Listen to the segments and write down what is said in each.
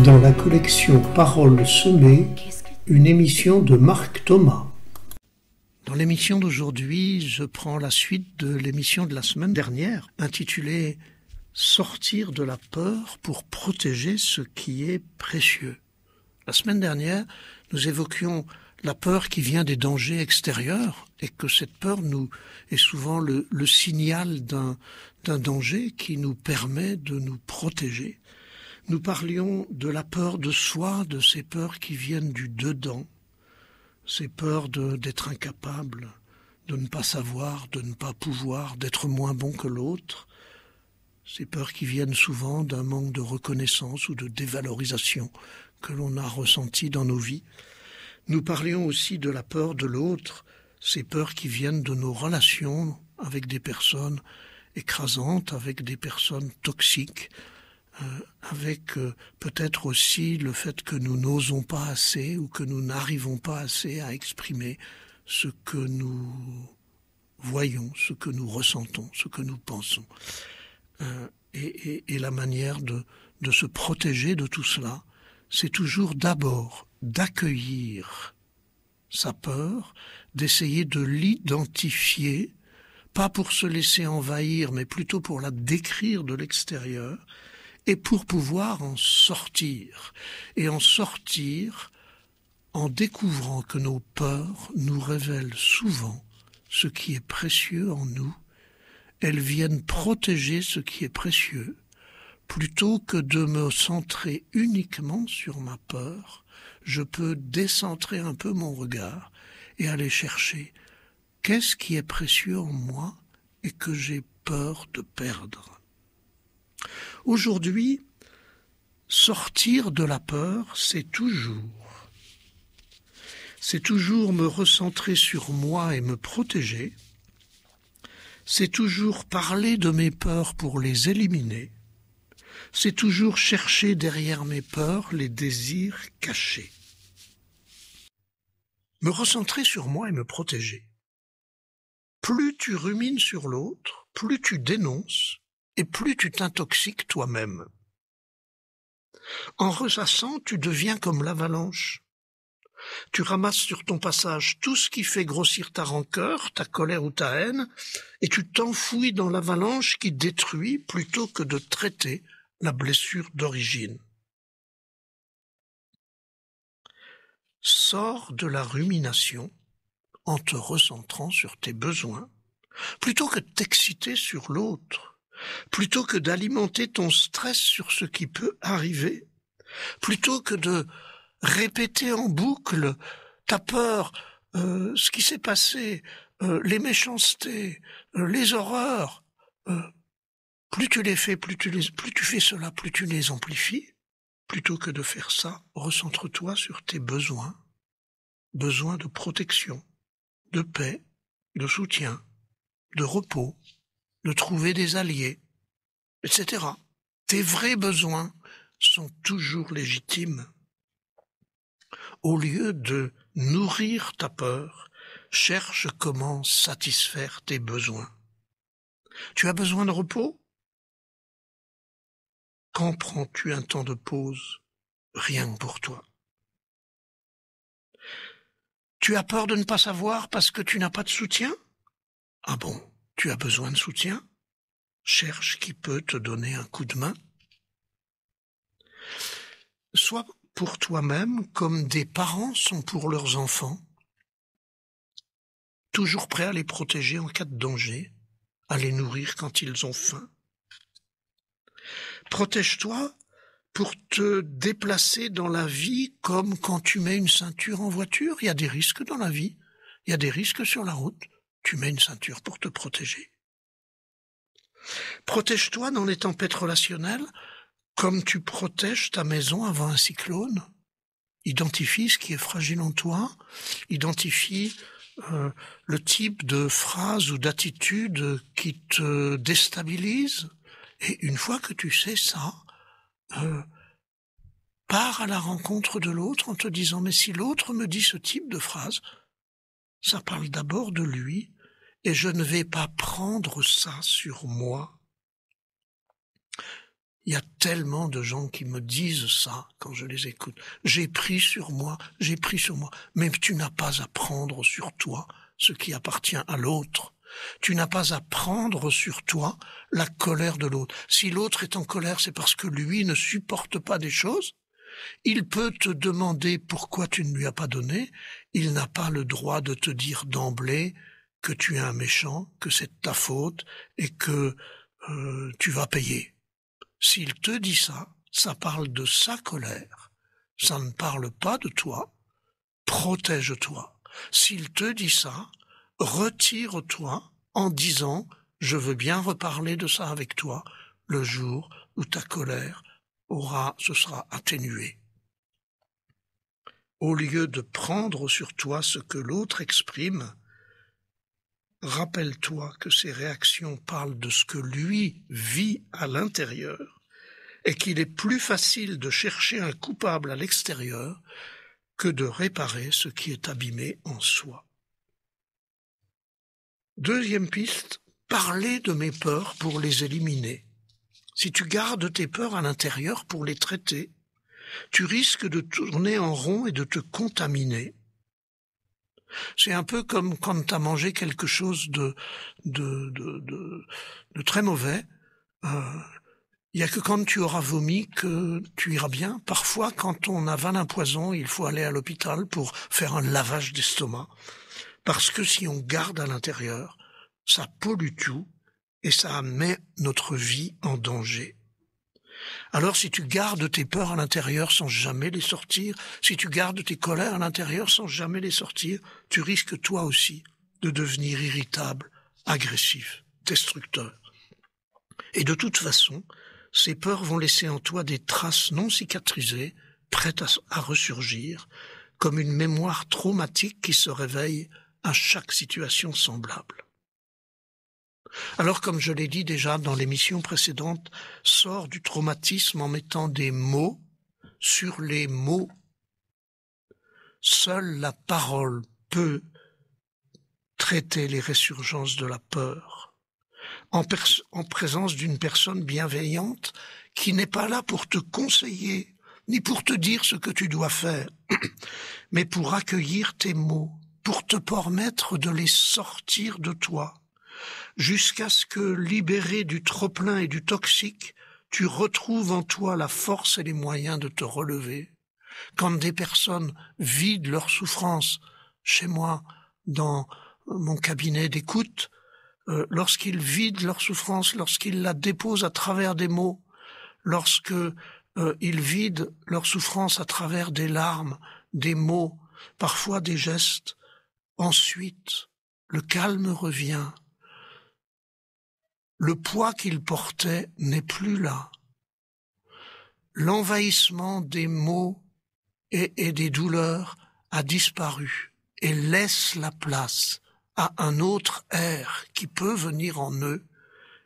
Dans la collection Paroles semées, une émission de Marc Thomas. Dans l'émission d'aujourd'hui, je prends la suite de l'émission de la semaine dernière, intitulée « Sortir de la peur pour protéger ce qui est précieux ». La semaine dernière, nous évoquions la peur qui vient des dangers extérieurs et que cette peur nous est souvent le signal d'un danger qui nous permet de nous protéger. Nous parlions de la peur de soi, de ces peurs qui viennent du dedans, ces peurs d'être incapable, de ne pas savoir, de ne pas pouvoir, d'être moins bon que l'autre, ces peurs qui viennent souvent d'un manque de reconnaissance ou de dévalorisation que l'on a ressenti dans nos vies. Nous parlions aussi de la peur de l'autre, ces peurs qui viennent de nos relations avec des personnes écrasantes, avec des personnes toxiques, avec peut-être aussi le fait que nous n'osons pas assez ou que nous n'arrivons pas assez à exprimer ce que nous voyons, ce que nous ressentons, ce que nous pensons. Et la manière de se protéger de tout cela, c'est toujours d'abord d'accueillir sa peur, d'essayer de l'identifier, pas pour se laisser envahir, mais plutôt pour la décrire de l'extérieur, et pour pouvoir en sortir. Et en sortir en découvrant que nos peurs nous révèlent souvent ce qui est précieux en nous. Elles viennent protéger ce qui est précieux. Plutôt que de me centrer uniquement sur ma peur, je peux décentrer un peu mon regard et aller chercher qu'est-ce qui est précieux en moi et que j'ai peur de perdre. Aujourd'hui, sortir de la peur, c'est toujours me recentrer sur moi et me protéger, c'est toujours parler de mes peurs pour les éliminer, c'est toujours chercher derrière mes peurs les désirs cachés. Me recentrer sur moi et me protéger. Plus tu rumines sur l'autre, plus tu dénonces et plus tu t'intoxiques toi-même. En ressassant, tu deviens comme l'avalanche. Tu ramasses sur ton passage tout ce qui fait grossir ta rancœur, ta colère ou ta haine, et tu t'enfouis dans l'avalanche qui détruit plutôt que de traiter la blessure d'origine. Sors de la rumination en te recentrant sur tes besoins, plutôt que de t'exciter sur l'autre, plutôt que d'alimenter ton stress sur ce qui peut arriver, plutôt que de répéter en boucle ta peur, ce qui s'est passé, les méchancetés, les horreurs. Plus tu les fais, plus tu fais cela, plus tu les amplifies. Plutôt que de faire ça, recentre-toi sur tes besoins de protection, de paix, de soutien, de repos, de trouver des alliés, etc. Tes vrais besoins sont toujours légitimes. Au lieu de nourrir ta peur, cherche comment satisfaire tes besoins. Tu as besoin de repos ? Quand prends-tu un temps de pause, rien que pour toi ? Tu as peur de ne pas savoir parce que tu n'as pas de soutien ? Ah bon, tu as besoin de soutien ? Cherche qui peut te donner un coup de main. Sois pour toi-même comme des parents sont pour leurs enfants, toujours prêts à les protéger en cas de danger, à les nourrir quand ils ont faim. Protège-toi pour te déplacer dans la vie comme quand tu mets une ceinture en voiture. Il y a des risques dans la vie, il y a des risques sur la route. Tu mets une ceinture pour te protéger. Protège-toi dans les tempêtes relationnelles comme tu protèges ta maison avant un cyclone. Identifie ce qui est fragile en toi, identifie le type de phrase ou d'attitude qui te déstabilise. Et une fois que tu sais ça, pars à la rencontre de l'autre en te disant « mais si l'autre me dit ce type de phrase, ça parle d'abord de lui et je ne vais pas prendre ça sur moi. » Il y a tellement de gens qui me disent ça quand je les écoute. J'ai pris sur moi, mais tu n'as pas à prendre sur toi ce qui appartient à l'autre. Tu n'as pas à prendre sur toi la colère de l'autre. Si l'autre est en colère, c'est parce que lui ne supporte pas des choses. Il peut te demander pourquoi tu ne lui as pas donné. Il n'a pas le droit de te dire d'emblée que tu es un méchant, que c'est de ta faute et que tu vas payer. S'il te dit ça, ça parle de sa colère. Ça ne parle pas de toi. Protège-toi. S'il te dit ça, retire-toi en disant « Je veux bien reparler de ça avec toi le jour où ta colère se sera atténuée. » Au lieu de prendre sur toi ce que l'autre exprime, rappelle-toi que ses réactions parlent de ce que lui vit à l'intérieur et qu'il est plus facile de chercher un coupable à l'extérieur que de réparer ce qui est abîmé en soi. Deuxième piste, parler de mes peurs pour les éliminer. Si tu gardes tes peurs à l'intérieur pour les traiter, tu risques de tourner en rond et de te contaminer. C'est un peu comme quand tu as mangé quelque chose de très mauvais. Il n'y a que quand tu auras vomi que tu iras bien. Parfois, quand on avale un poison, il faut aller à l'hôpital pour faire un lavage d'estomac. Parce que si on garde à l'intérieur, ça pollue tout et ça met notre vie en danger. Alors si tu gardes tes peurs à l'intérieur sans jamais les sortir, si tu gardes tes colères à l'intérieur sans jamais les sortir, tu risques toi aussi de devenir irritable, agressif, destructeur. Et de toute façon, ces peurs vont laisser en toi des traces non cicatrisées, prêtes à ressurgir, comme une mémoire traumatique qui se réveille à chaque situation semblable. Alors, comme je l'ai dit déjà dans l'émission précédente, sors du traumatisme en mettant des mots sur les mots. Seule la parole peut traiter les résurgences de la peur. En présence d'une personne bienveillante qui n'est pas là pour te conseiller, ni pour te dire ce que tu dois faire, mais pour accueillir tes mots, pour te permettre de les sortir de toi, jusqu'à ce que, libéré du trop-plein et du toxique, tu retrouves en toi la force et les moyens de te relever. Quand des personnes vident leur souffrance, chez moi, dans mon cabinet d'écoute, lorsqu'ils vident leur souffrance, lorsqu'ils la déposent à travers des mots, ils vident leur souffrance à travers des larmes, des mots, parfois des gestes, ensuite, le calme revient. Le poids qu'ils portaient n'est plus là. L'envahissement des maux et des douleurs a disparu et laisse la place à un autre air qui peut venir en eux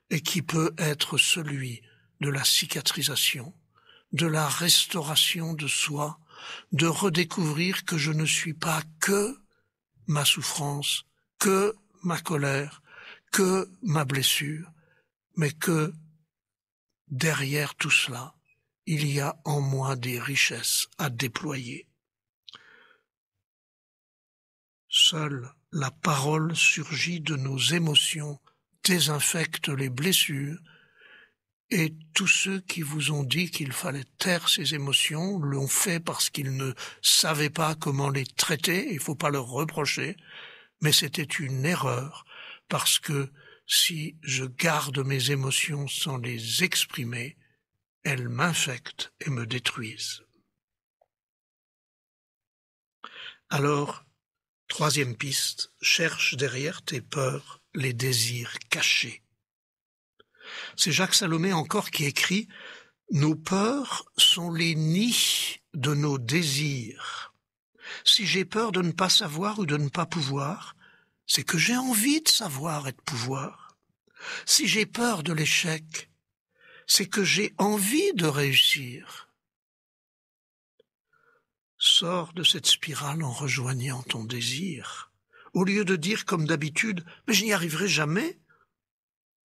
et qui peut être celui de la cicatrisation, de la restauration de soi, de redécouvrir que je ne suis pas que ma souffrance, que ma colère, que ma blessure, mais que derrière tout cela, il y a en moi des richesses à déployer. Seule la parole surgit de nos émotions, désinfecte les blessures, et tous ceux qui vous ont dit qu'il fallait taire ces émotions l'ont fait parce qu'ils ne savaient pas comment les traiter, il ne faut pas leur reprocher, mais c'était une erreur, parce que si je garde mes émotions sans les exprimer, elles m'infectent et me détruisent. Alors, troisième piste, cherche derrière tes peurs les désirs cachés. C'est Jacques Salomé encore qui écrit « Nos peurs sont les nids de nos désirs. Si j'ai peur de ne pas savoir ou de ne pas pouvoir, c'est que j'ai envie de savoir et de pouvoir. Si j'ai peur de l'échec, c'est que j'ai envie de réussir. Sors de cette spirale en rejoignant ton désir. Au lieu de dire comme d'habitude « mais je n'y arriverai jamais »,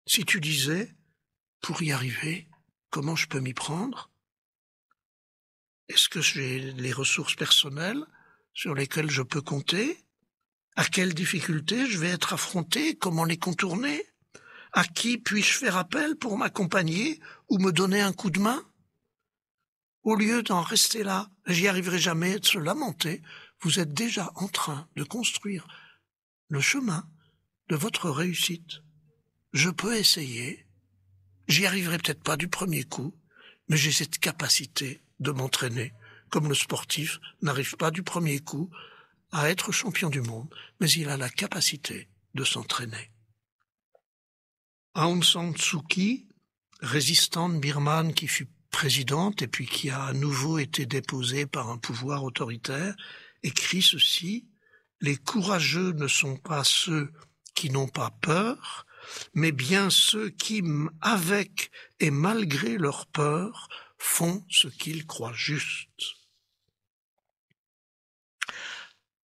si tu disais « pour y arriver, Comment je peux m'y prendre? Est-ce que j'ai les ressources personnelles sur lesquelles je peux compter? À quelles difficultés je vais être affronté? Comment les contourner? À qui puis-je faire appel pour m'accompagner ou me donner un coup de main? Au lieu d'en rester là, j'y arriverai jamais, de se lamenter, vous êtes déjà en train de construire le chemin de votre réussite. Je peux essayer, j'y arriverai peut-être pas du premier coup, mais j'ai cette capacité de m'entraîner, comme le sportif n'arrive pas du premier coup à être champion du monde, mais il a la capacité de s'entraîner. Aung San Suu Kyi, résistante birmane qui fut présidente et puis qui a à nouveau été déposée par un pouvoir autoritaire, écrit ceci: « Les courageux ne sont pas ceux qui n'ont pas peur, mais bien ceux qui, avec et malgré leur peur, font ce qu'ils croient juste. »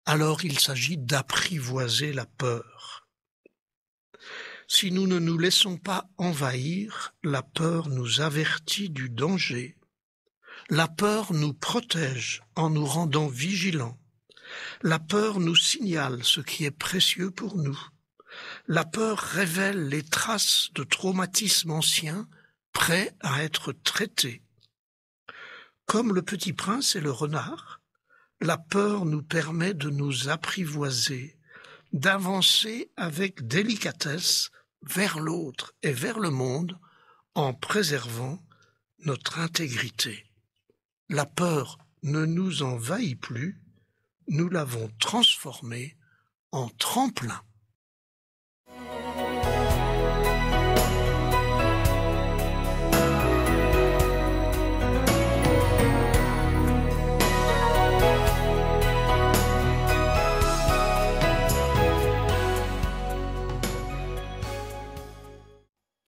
Alors il s'agit d'apprivoiser la peur. Si nous ne nous laissons pas envahir, la peur nous avertit du danger. La peur nous protège en nous rendant vigilants. La peur nous signale ce qui est précieux pour nous. La peur révèle les traces de traumatismes anciens prêts à être traités. Comme le Petit Prince et le renard, la peur nous permet de nous apprivoiser, d'avancer avec délicatesse vers l'autre et vers le monde en préservant notre intégrité. La peur ne nous envahit plus, nous l'avons transformée en tremplin.